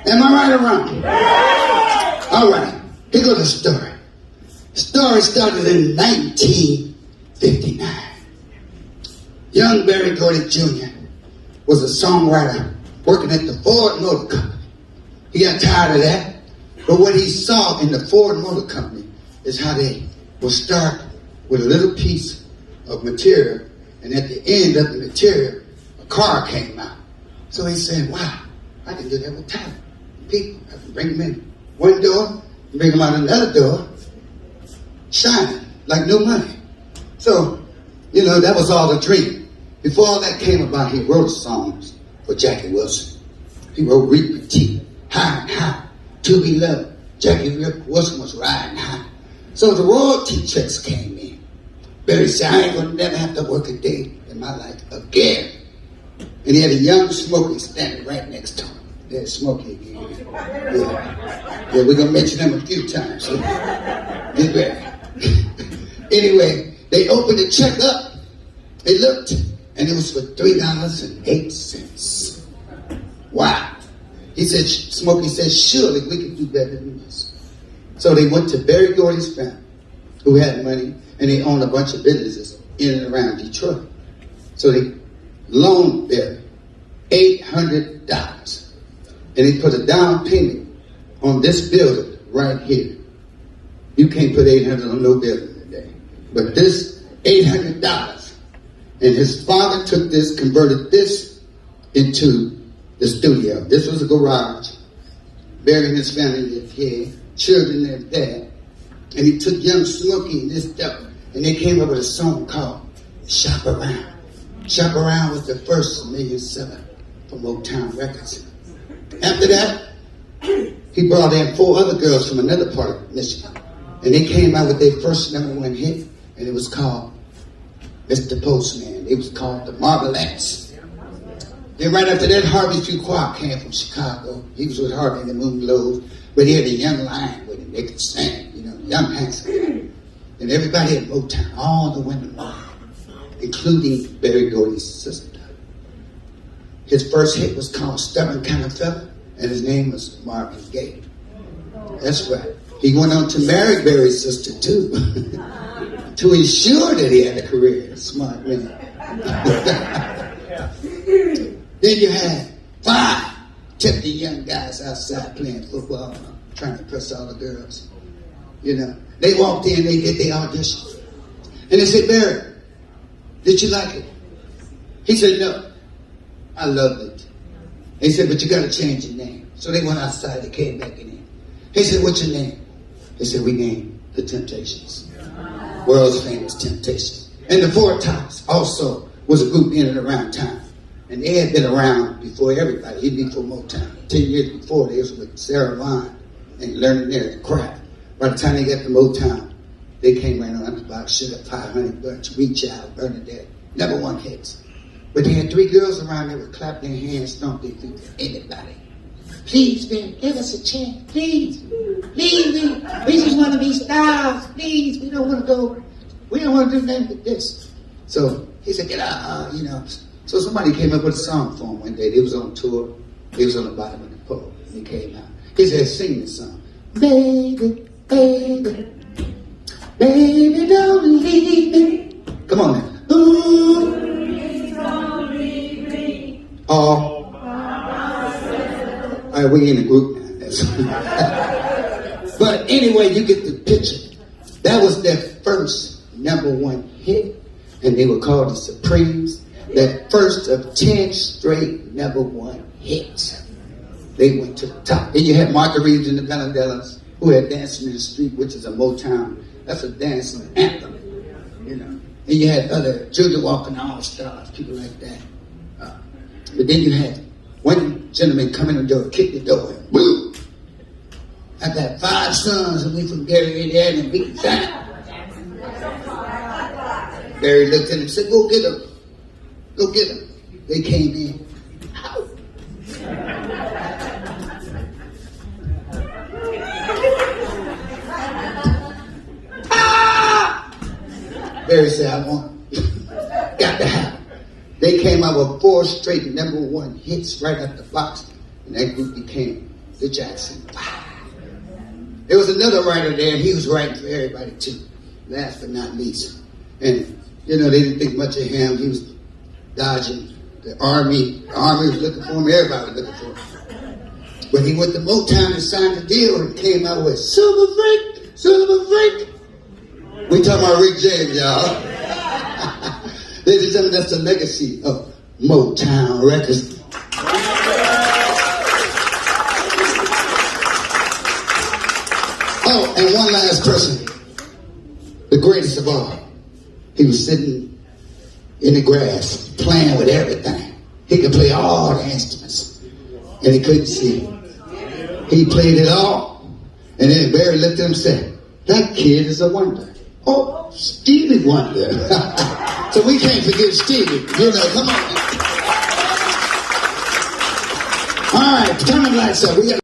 Am I right or wrong? All right, here goes the story. The story started in 1959. Young Gregory Jr. was a songwriter working at the Ford Motor Company. He got tired of that, but what he saw in the Ford Motor Company is how they would start with a little piece of material, and at the end of the material, a car came out. So he said, wow, I can do that with talent. People, I can bring them in one door, bring them out another door, shining like new money. So, that was all the dream. Before all that came about, he wrote songs for Jackie Wilson. He wrote Reap Petite, High and High, To Be Loved. Jackie Wilson was riding high. So the royalty checks came in. Barry said, I ain't gonna never have to work a day in my life again. And he had a young Smokey standing right next to him. There's Smokey again. Yeah, we're gonna mention him a few times. So get ready. Anyway, they opened the check up. They looked, and it was for $3.08. Wow. He said, Smokey said, surely we can do better than this. So they went to Barry Gordy's family, who had money, and they owned a bunch of businesses in and around Detroit. So they loaned Barry $800. And they put a down payment on this building right here. You can't put $800 on no building today. But this $800, and his father took this, converted this into the studio. This was a garage. Barry and his family lived here. Children lived there. And he took young Smokey and this stuff, and they came up with a song called Shop Around. Shop Around was the first $1.7 million for Motown Records. After that, he brought in 4 other girls from another part of Michigan. And they came out with their first #1 hit, and it was called Mr. Postman. It was called The Marvelettes. Then right after that, Harvey Fuqua came from Chicago. He was with Harvey and the Moonglows, but he had a young lion with him. They could sing, young handsome. And everybody at Motown, all the women loved him, including Barry Gordy's sister. His first hit was called Stubborn Kind of Fella, and his name was Marvin Gaye. That's right. He went on to marry Barry's sister, too, to ensure that he had a career. Smart man. Then you had 5 tempting young guys outside playing football, trying to impress all the girls. They walked in, they did their audition. And they said, Barry, did you like it? He said, no, I loved it. They said, but you got to change your name. So they went outside, they came back in. He said, what's your name? They said, we named The Temptations. World's famous Temptations. And the Four Tops also was a group in and around town. And they had been around before everybody, even before Motown. 10 years before, they was with Sarah Vaughan and learning their craft. By the time they got to Motown, they came right on the box, Sugar 500 Bunch, Reach Out, Bernadette, #1 hits. But they had 3 girls around there would clap their hands, stomp their feet for anybody. Please, man, give us a chance, please. Please, we just want to be stars, please. We don't want to do nothing with this. So he said, get out, So somebody came up with a song for him one day. They was on tour. They was on the bottom of the pole. He came out. He said, sing this song. Baby, baby, baby, don't leave me. Come on now. Ooh, please don't leave me. All right, we in a group now. But anyway, you get the picture. That was their first #1 hit, and they were called the Supremes. That first of 10 straight #1 hits. They went to the top. Then you had Martha Reeves and the Vandellas, who had Dancing in the Street, which is a Motown. That's a dancing anthem, And you had other Julia Walker and All Stars, people like that. But then you had one gentleman come in the door, kick the door, and boom! I got 5 sons, and we from Gary, Indiana, and we sang. Barry looked at him and said, go get them. Go get them. They came in. Ow. Barry said, I want it. Got to have it. They came out with 4 straight #1 hits right out the box. And that group became the Jackson 5. There was another writer there, and he was writing for everybody too. Last but not least. And, you know, they didn't think much of him. He was dodging the army. The army was looking for him. Everybody was looking for him. But he went to Motown and signed a deal and came out with Silver Freak, Silver Freak. We talking about Rick James, y'all. Ladies and gentlemen, that's the legacy of Motown Records. Oh, and one last person, the greatest of all. He was sitting in the grass, playing with everything. He could play all the instruments, and he couldn't see. He played it all, and then Barry looked at him and said, "That kid is a wonder." Oh, Stevie Wonder. So we can't forget Stevie. You know, come on. All right, turn the lights up. We got